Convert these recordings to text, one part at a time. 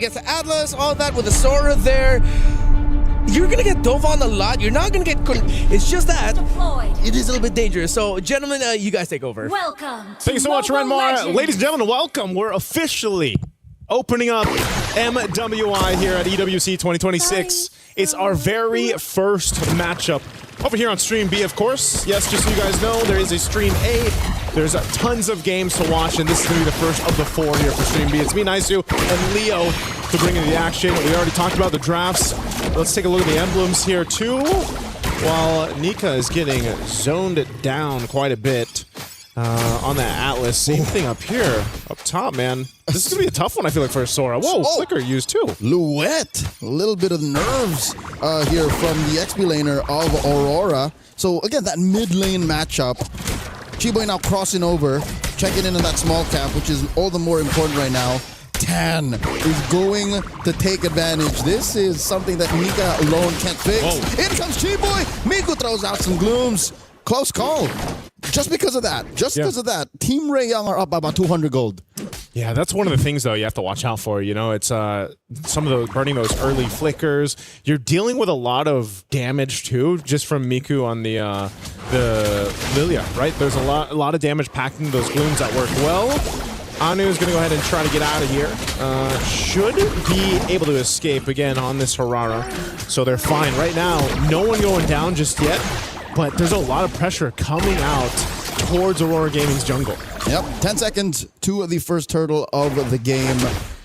Against the Atlas, all that with the Sora there. You're going to get dove on a lot. You're not going to get... It's just that it is a little bit dangerous. So, gentlemen, you guys take over. Welcome. Thank you so much, Renmar. Ladies and gentlemen, welcome. We're officially opening up MWI here at EWC 2026. It's our very first matchup over here on Stream B, of course. Yes, just so you guys know, there is a Stream A. There's tons of games to watch, and this is going to be the first of the 4 here for Stream B. It's me, Naisu, and Leo to bring in the action. We already talked about the drafts. Let's take a look at the emblems here, too. While Nika is getting zoned down quite a bit on that Atlas. Same thing up here, up top, man. This is going to be a tough one, I feel like, for Sora. Whoa, Flicker used, too. Luet, a little bit of nerves here from the XP laner of Aurora. So, again, that mid lane matchup. Chiboy now crossing over, checking in on that small camp, which is all the more important right now. Tan is going to take advantage. This is something that Nika alone can't fix. Whoa. In comes Chiboy. Miku throws out some glooms. Close call. Just because of that. Because of that. Team Ray Young are up by about 200 gold. Yeah, that's one of the things, though, you have to watch out for. You know, it's some of those burning those early flickers. You're dealing with a lot of damage, too, just from Miku on the Lilia, right? There's a lot of damage packed into those glooms that work well. Anu is going to go ahead and try to get out of here. Should be able to escape again on this Aurora. So they're fine. Right now, no one going down just yet, but there's a lot of pressure coming out towards Aurora Gaming's jungle. Yep, 10 seconds to the first turtle of the game.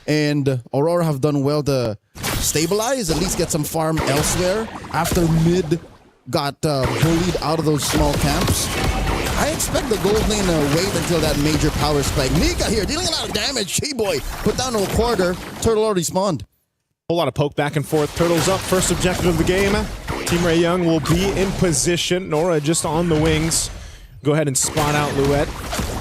And Aurora have done well to stabilize, at least get some farm elsewhere after mid got bullied out of those small camps. I expect the gold lane to wait until that major power spike. Nika here dealing a lot of damage. Chiboy put down to a quarter. Turtle already spawned. Whole lot of poke back and forth. Turtles up. First objective of the game. Team Ray Young will be in position. Nora just on the wings. Go ahead and spot out Luet.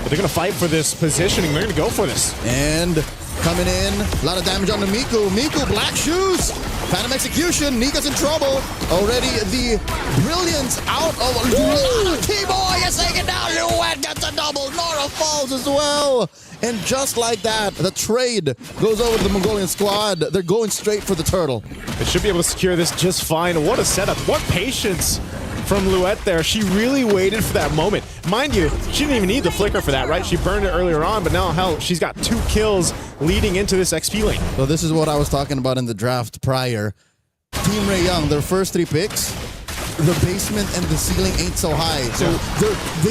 But they're going to fight for this positioning. They're going to go for this. And coming in, a lot of damage on the Miku. Miku, black shoes. Phantom execution. Nika's in trouble. Already the brilliance out of T-Boy is taken down. Luet gets a double. Nora falls as well. And just like that, the trade goes over to the Mongolian squad. They're going straight for the turtle. They should be able to secure this just fine. What a setup. What patience from Luet there. She really waited for that moment. Mind you, she didn't even need the flicker for that, right? She burned it earlier on, but now, hell, she's got 2 kills leading into this XP lane. So this is what I was talking about in the draft prior. Team Ray Young, their first 3 picks, the basement and the ceiling ain't so high. So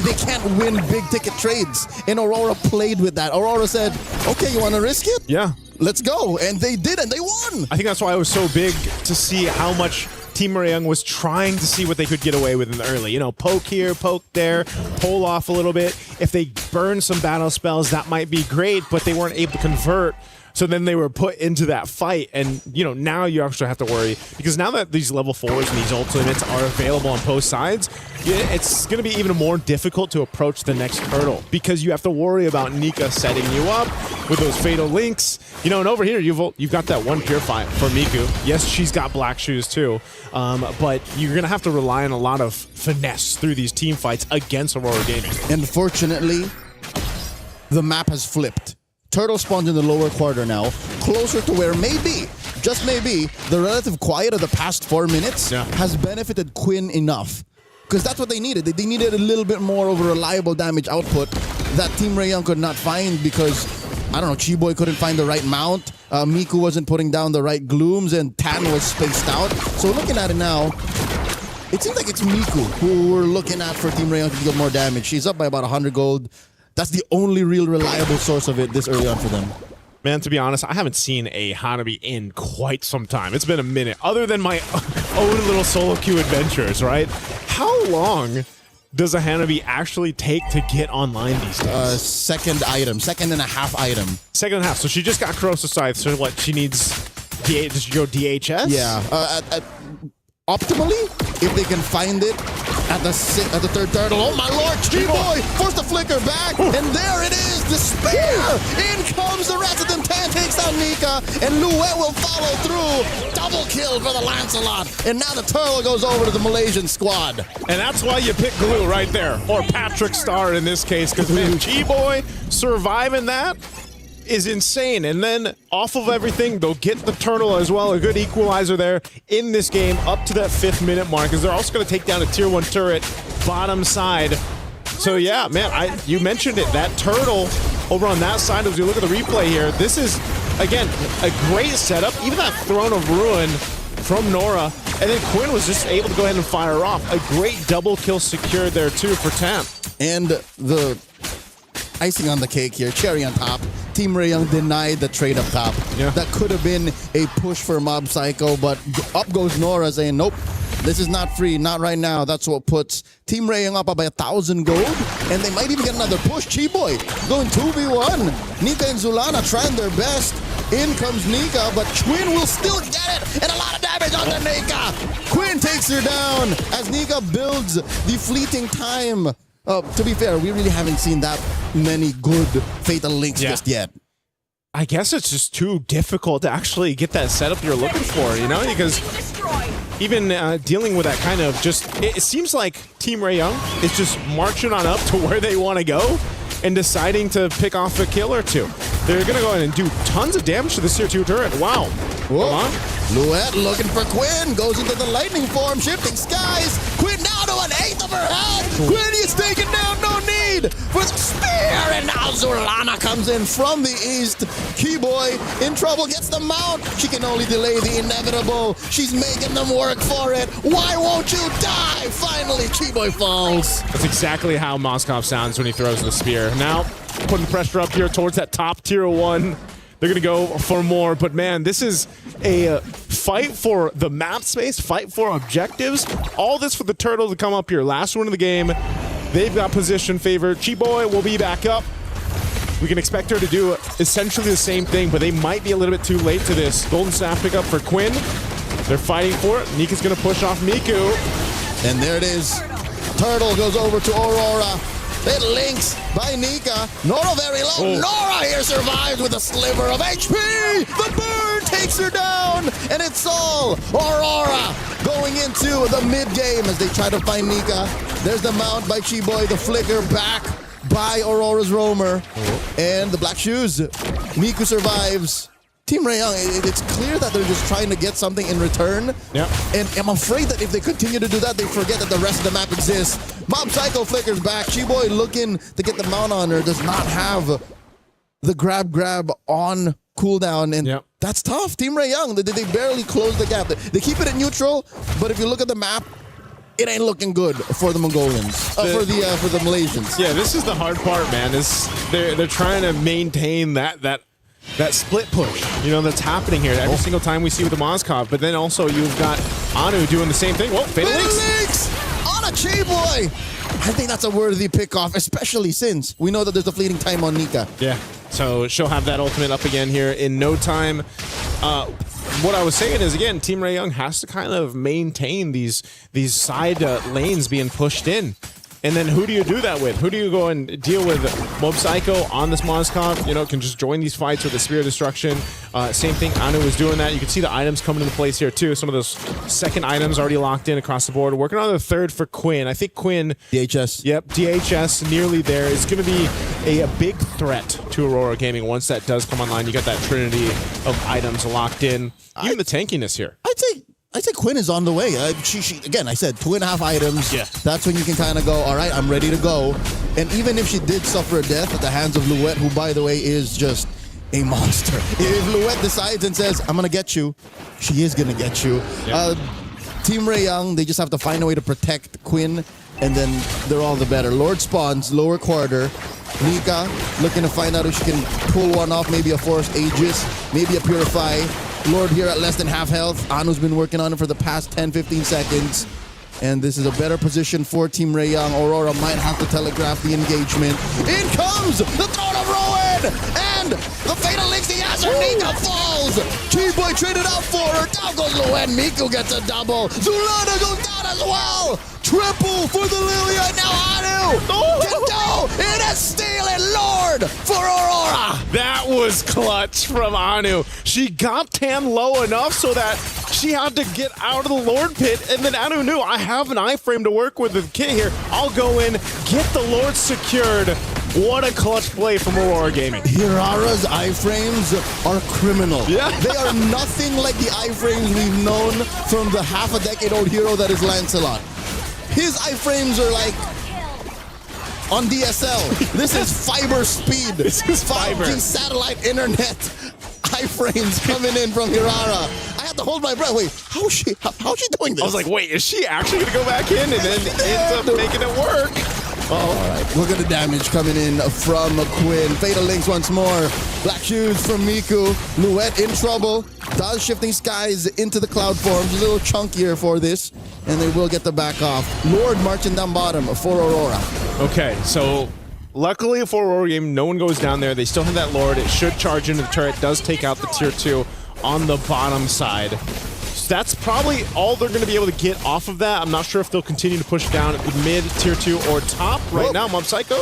they can't win big ticket trades. And Aurora played with that. Aurora said, okay, you want to risk it? Yeah. Let's go. And they did, and they won. I think that's why it was so big to see how much Team Ray Young was trying to see what they could get away with in the early. You know, poke here, poke there, pull off a little bit. If they burn some battle spells, that might be great, but they weren't able to convert. So then they were put into that fight, and you know, now you actually have to worry, because now that these level 4s and these ultimates are available on both sides, it's going to be even more difficult to approach the next hurdle, because you have to worry about Nika setting you up with those fatal links. You know, and over here you've got that one purify for Miku. Yes, she's got black shoes too, but you're going to have to rely on a lot of finesse through these team fights against Aurora Gaming. Unfortunately, the map has flipped. Turtle spawns in the lower quarter now, closer to where maybe, just maybe, the relative quiet of the past 4 minutes has benefited Quinn enough. Because that's what they needed. They needed a little bit more of a reliable damage output that Team Ray Young could not find because, I don't know, Chiboy couldn't find the right mount, Miku wasn't putting down the right glooms, and Tan was spaced out. So looking at it now, it seems like it's Miku who we're looking at for Team Ray Young to deal more damage. She's up by about 100 gold. That's the only real reliable source of it this early on for them. Man, to be honest, I haven't seen a Hanabi in quite some time. It's been a minute, other than my own little solo queue adventures, right? How long does a Hanabi actually take to get online these days? Second and a half item. Second and a half. So she just got Corrosive Scythe, so what, she needs... Does she go DHS? Yeah. Optimally, if they can find it at the 3rd turtle. Oh my lord, G-Boy forced the flicker back, and there it is, despair! In comes the resident Tan, takes down Nika, and Luet will follow through. Double kill for the Lancelot, and now the turtle goes over to the Malaysian squad. And that's why you pick Glue right there, or Patrick Star in this case, because man, G-Boy surviving that, is insane. And then off of everything, they'll get the turtle as well. A good equalizer there in this game up to that 5th minute mark, because they're also going to take down a tier 1 turret bottom side. So yeah, man, you mentioned it. That turtle over on that side, as you look at the replay here, this is, again, a great setup. Even that Throne of Ruin from Nora. And then Quinn was just able to go ahead and fire off. A great double kill secured there too for Tam. And the icing on the cake here, cherry on top, Team Rayong denied the trade up top. Yeah. That could have been a push for Mob Psycho, but up goes Nora saying, nope, this is not free, not right now. That's what puts Team Rayong up by 1,000 gold, and they might even get another push. Chiboy going 2v1. Nika and Zulana trying their best. In comes Nika, but Quinn will still get it, and a lot of damage on the Nika. Quinn takes her down as Nika builds the fleeting time. To be fair, we really haven't seen that many good Fatal Links just yet. I guess it's just too difficult to actually get that setup you're looking for, you know, because even dealing with that kind of just, it seems like Team Rayong is just marching on up to where they want to go and deciding to pick off a kill or two. They're going to go ahead and do tons of damage to this tier 2 turret. Wow. Whoa. Come on. Luet looking for Quinn, goes into the lightning form, shifting skies. Quinn down to 1/8 of her head. Quinn is taken down, no need for the spear, and now Zulana comes in from the east. Keyboy in trouble, gets the mount. She can only delay the inevitable. She's making them work for it. Why won't you die? Finally, Keyboy falls. That's exactly how Moskov sounds when he throws the spear. Now, putting pressure up here towards that top tier 1. They're going to go for more, but man, this is a fight for the map space, fight for objectives. All this for the turtle to come up here. Last one of the game. They've got position favor. Chiboy will be back up. We can expect her to do essentially the same thing, but they might be a little bit too late to this. Golden Staff pickup for Quinn. They're fighting for it. Nika's going to push off Miku. And there it is. Turtle goes over to Aurora. It links by Nika. Nora very low. Oh. Nora here survives with a sliver of HP. The burn takes her down. And it's all Aurora going into the mid-game as they try to find Nika. There's the mount by Chiboy. The flicker back by Aurora's roamer. And the black shoes. Miku survives. Team Rayong, it's clear that they're just trying to get something in return. Yeah. And I'm afraid that if they continue to do that, they forget that the rest of the map exists. Mob Psycho flickers back. Chiboy looking to get the mount on her, does not have the grab on cooldown. And that's tough. Team Rayong, they barely close the gap. They keep it at neutral, but if you look at the map, it ain't looking good for the Mongolians, for the Malaysians. Yeah, this is the hard part, man. Is they're trying to maintain that split push, you know, that's happening here every single time we see with the Moskov. But then also you've got Anu doing the same thing. Whoa, Fatal Links on a Chiboy. I think that's a worthy pickoff, especially since we know that there's a fleeting time on Nika. Yeah, so she'll have that ultimate up again here in no time. What I was saying is, again, Team Rayong has to kind of maintain these side lanes being pushed in. And then who do you do that with? Who do you go and deal with? Mob Psycho on this Moskov, you know, can just join these fights with the Spear of Destruction. Same thing, Anu was doing that. You can see the items coming into place here too. Some of those second items already locked in across the board. Working on the third for Quinn. I think Quinn... DHS. Yep, DHS nearly there. It's going to be a big threat to Aurora Gaming once that does come online. You got that trinity of items locked in. Even the tankiness here. I'd say Quinn is on the way. She again, I said 2.5 items. Yeah. That's when you can kind of go, all right, I'm ready to go. And even if she did suffer a death at the hands of Luet, who, by the way, is just a monster. If Luet decides and says, I'm going to get you, she is going to get you. Yeah. Team Rayong, they just have to find a way to protect Quinn, and then they're all the better. Lord spawns, lower quarter. Nika looking to find out if she can pull one off, maybe a Forest Aegis, maybe a Purify. Lord here at less than half health. Anu's been working on it for the past 10-15 seconds. And this is a better position for Team Rayong. Aurora might have to telegraph the engagement. In comes the Throne of Ruin! And the Fatal Links, the Azure Nika falls! Chiboy traded out for her. Down goes Luen. Miku gets a double. Zulana goes down as well! Triple for the Lilia. Now Anu! Kendo! It is stealing Lord for Aurora! That was clutch from Anu. She got Tan low enough so that she had to get out of the Lord pit, and then Anu knew, I have an iframe to work with the kit here. I'll go in, get the Lord secured. What a clutch play from Aurora Gaming. Hirara's iframes are criminal. Yeah. They are nothing like the iframes we've known from the half-a-decade-old hero that is Lancelot. His iframes are like on DSL. This is fiber speed. This is 5G fiber. satellite internet iframes coming in from Hirara. I had to hold my breath. Wait, how's she doing this? I was like, wait, is she actually going to go back in? And then ends up making it work. All right, look at the damage coming in from Quinn. Fatal Links once more. Black Shoes from Miku. Luet in trouble. Does Shifting Skies into the cloud forms. A little chunkier for this. And they will get the back off. Lord marching down bottom for Aurora. Okay, so luckily for Aurora Game, no one goes down there. They still have that Lord. It should charge into the turret. Does take out the tier 2 on the bottom side. So that's probably all they're going to be able to get off of that. I'm not sure if they'll continue to push down at the mid, tier 2, or top. Right now, Mob Psycho.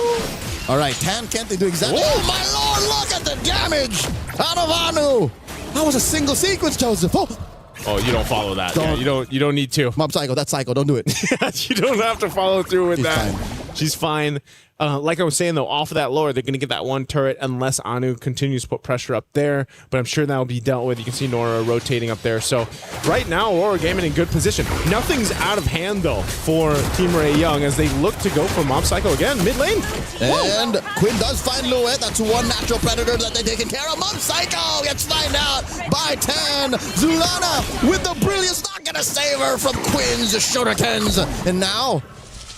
All right, Tan, can't they do exactly? Whoa. Oh, my Lord, look at the damage out of Anu. That was a single sequence, Joseph. Oh, you don't follow that. Don't. Yeah, you don't need to. Mob Psycho, that's Psycho. Don't do it. You don't have to follow through with She's that. fine. She's fine. Like I was saying, though, off of that Lord, they're going to get that one turret unless Anu continues to put pressure up there. But I'm sure that will be dealt with. You can see Nora rotating up there. So right now, Aurora Gaming in good position. Nothing's out of hand, though, for Team Ray Young as they look to go for Mob Psycho again, mid lane. And Quinn does find Luet. That's one natural predator that they're taking care of. Mob Psycho gets found out by Tan. Zulana with the brilliance, not going to save her from Quinn's shurikens. And now,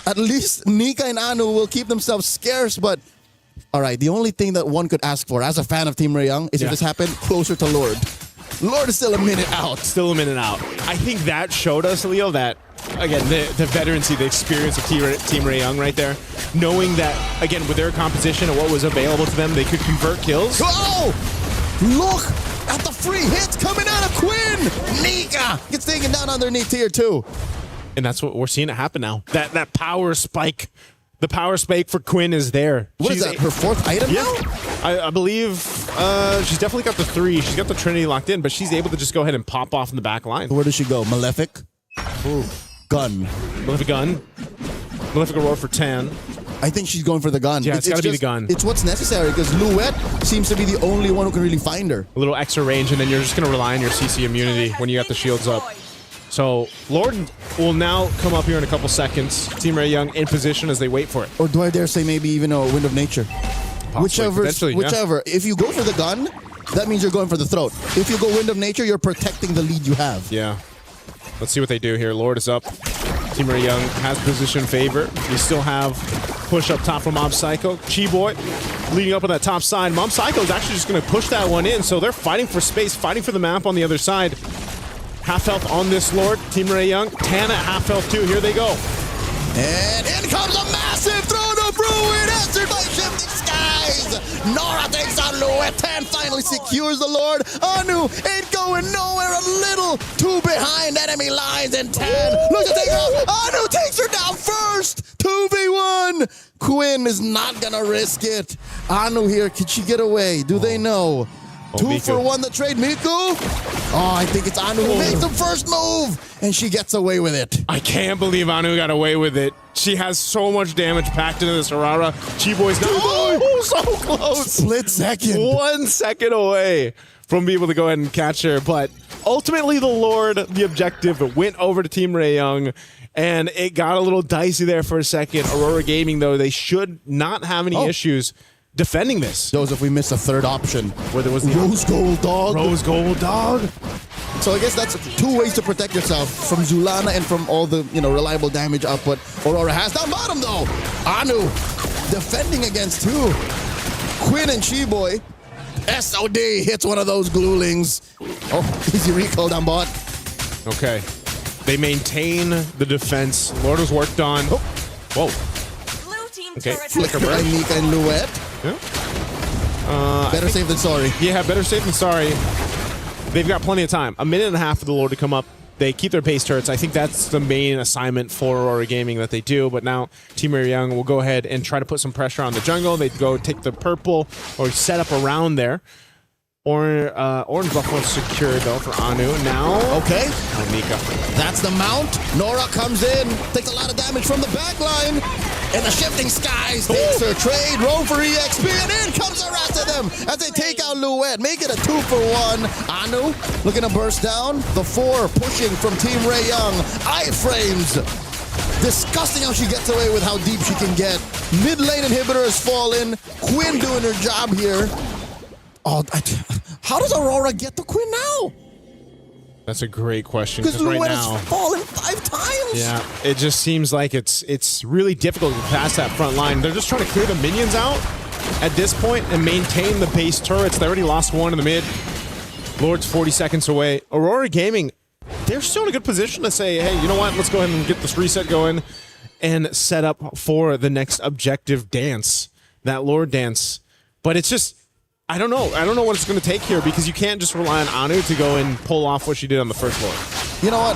at least Nika and Anu will keep themselves scarce, but all right, the only thing that one could ask for as a fan of Team Ray Young is if this happened closer to Lord. Lord is still a minute out. Still a minute out. I think that showed us, Leo, that, again, the veterancy, the experience of Team Ray Young right there, knowing that, again, with their composition and what was available to them, they could convert kills. Oh! Look at the free hits coming out of Quinn! Nika gets taken down underneath tier 2. And that's what we're seeing it happen now. That power spike. The power spike for Quinn is there. What is that, her 4th item Yeah. now? I believe she's definitely got the 3. She's got the Trinity locked in, but she's able to just go ahead and pop off in the back line. Where does she go? Malefic? Ooh. Gun. Malefic gun. Malefic Aurora for 10. I think she's going for the gun. Yeah, it's gotta be the gun. It's what's necessary because Luet seems to be the only one who can really find her. A little extra range, and then you're just going to rely on your CC immunity when you got the shields up. So Lord will now come up here in a couple seconds. Team Ray Young in position as they wait for it. Or do I dare say maybe even a Wind of Nature? Possibly, Whichever. yeah. If you go for the gun, that means you're going for the throat. If you go Wind of Nature, you're protecting the lead you have. Yeah. Let's see what they do here. Lord is up. Team Ray Young has position favor. You still have push up top from Mob Psycho. Chi Boy leading up on that top side. Mob Psycho is actually just going to push that one in. So they're fighting for space, fighting for the map on the other side. Half health on this Lord. Team Ray Young. Tan at half health too. Here they go. And in comes a massive throne of ruin answered by Shifting Skies. Nora takes on Luet. Tan finally secures the Lord. Anu ain't going nowhere. A little too behind enemy lines. And Tan looks to take her out. Anu takes her down first. 2v1. Quinn is not going to risk it. Anu here. Can she get away? Do they know? Oh, 2 Miku. for 1 the trade. Miku? Oh, I think it's Anu who makes the first move. And she gets away with it. I can't believe Anu got away with it. She has so much damage packed into this Aurora. Chi Boy's now so close. Split second. 1 second away from being able to go ahead and catch her. But ultimately, the Lord, the objective, went over to Team Ray Young. And it got a little dicey there for a second. Aurora Gaming, though, they should not have any issues defending this. Joseph, we missed a third option. Where there was the Rose Gold Dog. Rose Gold Dog. So I guess that's 2 ways to protect yourself from Zulana and from all the reliable damage output Aurora has. Down bottom though, Anu defending against 2. Quinn and Chi Boy. SOD hits one of those glulings. Oh, easy recall down bot. Okay. They maintain the defense. Lord was worked on. Oh. Whoa. Okay. Flicker by Nika and Luet. Yeah. Better safe than sorry. Yeah, better safe than sorry. They've got plenty of time. A minute and a half for the Lord to come up. They keep their base turrets. I think that's the main assignment for Aurora Gaming that they do. But now Team Ray Young will go ahead and try to put some pressure on the jungle. They go take the purple or set up around there. Orange Buffalo secured though for Anu. Now, Okay. Nika. That's the mount. Nora comes in, takes a lot of damage from the back line. And the shifting skies takes her trade. Roam for EXP, and in comes the rest of them as they take out Luet. Make it a 2-for-1. Anu looking to burst down. The 4 pushing from Team Ray Young. Iframes. Disgusting how she gets away with how deep she can get. Mid lane inhibitor has fallen. Quinn doing her job here. Oh, how does Aurora get to Quinn now? That's a great question. Because right Luet now, has fallen 5 times. yeah, it just seems like it's really difficult to pass that front line. They're just trying to clear the minions out at this point and maintain the base turrets. They already lost one in the mid. Lord's 40 seconds away. Aurora Gaming, they're still in a good position to say, hey, you know what? Let's go ahead and get this reset going and set up for the next objective dance, that Lord dance. But it's just, I don't know. I don't know what it's going to take here because you can't just rely on Anu to go and pull off what she did on the first Lord. You know what?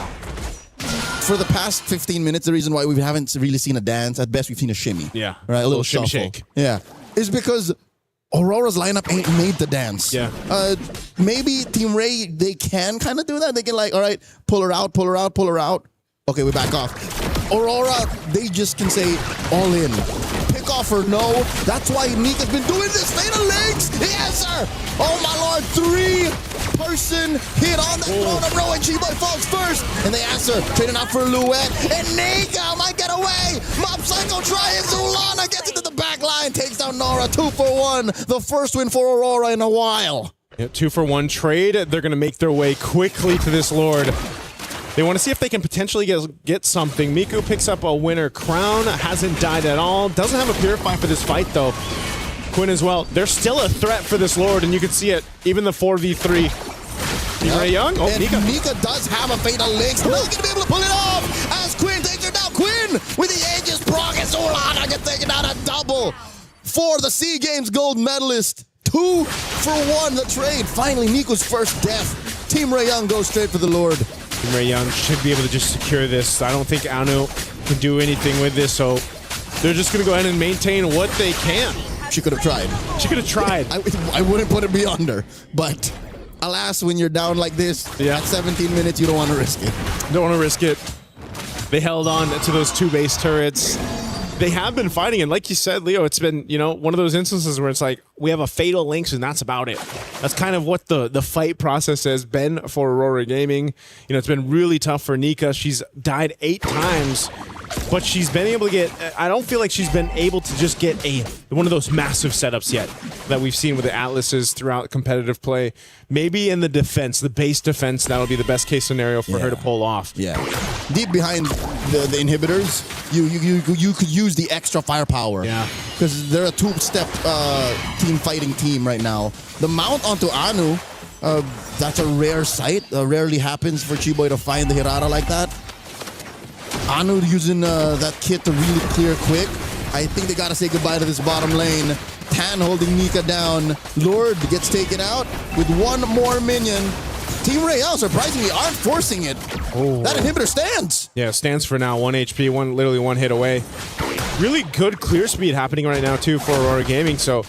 For the past 15 minutes, the reason why we haven't really seen a dance, at best we've seen a shimmy. Yeah. Right? A little shimmy shuffle. shake. Yeah. Is because Aurora's lineup ain't made the dance. Yeah. Maybe Team Ray, they can kind of do that. They can like, all right, pull her out, pull her out, pull her out. Okay, we back off. Aurora, they just can say all in. Pick off or no. That's why Nika's been doing this. Fatal links. He has her. Oh my lord, 3-person hit on the throne of Row, and Chiboy falls first. And they answer, trading out for Luet. And Nika might get away. Mob Psycho trying. Zulana gets into the back line, takes down Nora. 2-for-1. The first win for Aurora in a while. Yeah, 2-for-1 trade. They're going to make their way quickly to this Lord. They want to see if they can potentially get something. Miku picks up a winner crown. Hasn't died at all. Doesn't have a Purify for this fight, though. Quinn as well. They're still a threat for this Lord, and you can see it. Even the 4v3. Team Ray Young. Oh, and Nika does have a fatal link. Not going to be able to pull it off as Quinn takes her down. Quinn with the Aegis proc, and Solana gets taken out a double for the SEA Games gold medalist. 2-for-1 the trade. Finally, Nico's first death. Team Ray Young goes straight for the Lord. Team Ray Young should be able to just secure this. I don't think Anu can do anything with this, so they're just going to go ahead and maintain what they can. She could have tried. She could have tried. I wouldn't put it beyond her, but alas, when you're down like this at 17 minutes, you don't want to risk it. Don't want to risk it. They held on to those 2 base turrets. They have been fighting, and like you said, Leo, it's been, you know, one of those instances where it's like, we have a fatal links, and that's about it. That's kind of what the fight process has been for Aurora Gaming. You know, it's been really tough for Nika. She's died 8 times, but she's been able to get, I don't feel like she's been able to just get one of those massive setups yet that we've seen with the Atlases throughout competitive play. Maybe in the defense, the base defense, that'll be the best case scenario for her to pull off. Yeah. Deep behind the inhibitors, you could use the extra firepower. Yeah. Because they're a 2-step team fighting team right now. The mount onto Anu, that's a rare sight. Rarely happens for Chiboy to find the Hirara like that. Anu using that kit to really clear quick. I think they gotta say goodbye to this bottom lane. Tan holding Nika down. Lord gets taken out with 1 more minion. Team Ray Young surprisingly aren't forcing it. Oh. That inhibitor stands. Yeah, stands for now. 1 HP, literally one hit away. Really good clear speed happening right now too for Aurora Gaming. So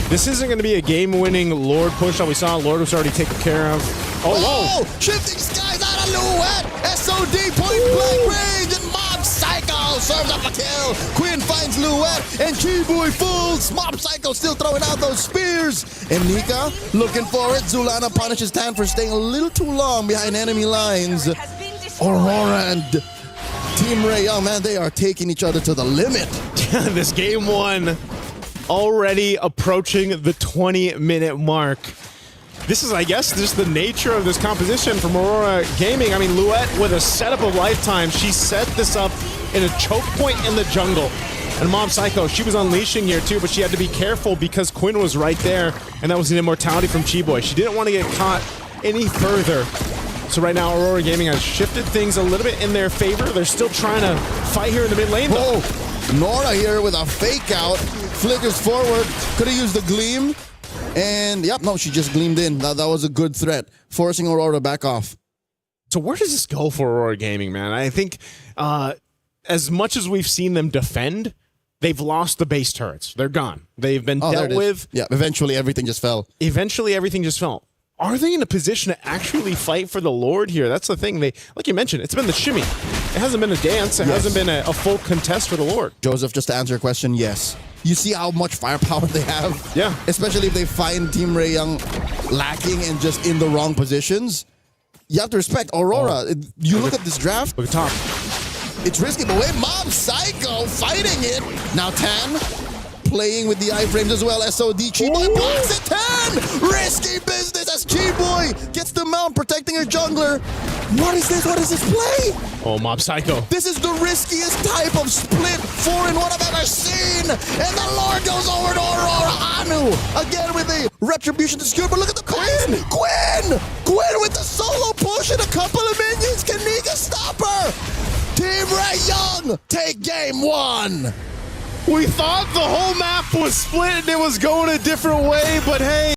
this isn't going to be a game-winning Lord push that we saw. Lord was already taken care of. Oh, shifting skies out of Luet. SOD point blank range, and Mob Psycho serves up a kill. Quinn finds Luet, and Chiboy falls. Mob Psycho still throwing out those spears. And Nika looking for it. Zulana punishes Tan for staying a little too long behind enemy lines. Aurora and Team Ray Young, man, they are taking each other to the limit. This game 1 already approaching the 20-minute mark. This is, I guess, just the nature of this composition from Aurora Gaming. I mean, Luet with a setup of lifetime. She set this up in a choke point in the jungle. And Mob Psycho, she was unleashing here too, but she had to be careful because Quinn was right there, and that was an immortality from Chiboy. She didn't want to get caught any further. So right now, Aurora Gaming has shifted things a little bit in their favor. They're still trying to fight here in the mid lane, though. Nora here with a fake out. Flickers forward. Could have used the gleam. And, yep, no, she just gleamed in. That was a good threat, forcing Aurora to back off. So where does this go for Aurora Gaming, man? I think as much as we've seen them defend, they've lost the base turrets. They're gone. They've been dealt with. Yeah, eventually everything just fell. are they in a position to actually fight for the Lord here? That's the thing. They, like you mentioned, it's been the shimmy. It hasn't been a dance. It hasn't been a full contest for the Lord. Joseph, just to answer your question, yes. You see how much firepower they have? Yeah. Especially if they find Team Ray Young lacking and just in the wrong positions. You have to respect Aurora. You look at this draft. Look at top. It's risky, but wait, Mob Psycho fighting it. Now Tan playing with the iframes as well. SOD, Chi-Boy blocks it. Tan! Risky business as Chi-Boy gets the mount, protecting her jungler. What is this? What is this play? Oh, Mob Psycho. This is the riskiest type of split 4-in-1 I've ever seen. And the Lord goes over to Aurora. Anu again with the retribution to secure. But look at the Quinn! Quinn with the solo push and a couple of minions. Can Nika stop her? Team Ray Young take game 1. We thought the whole map was split and it was going a different way, but hey.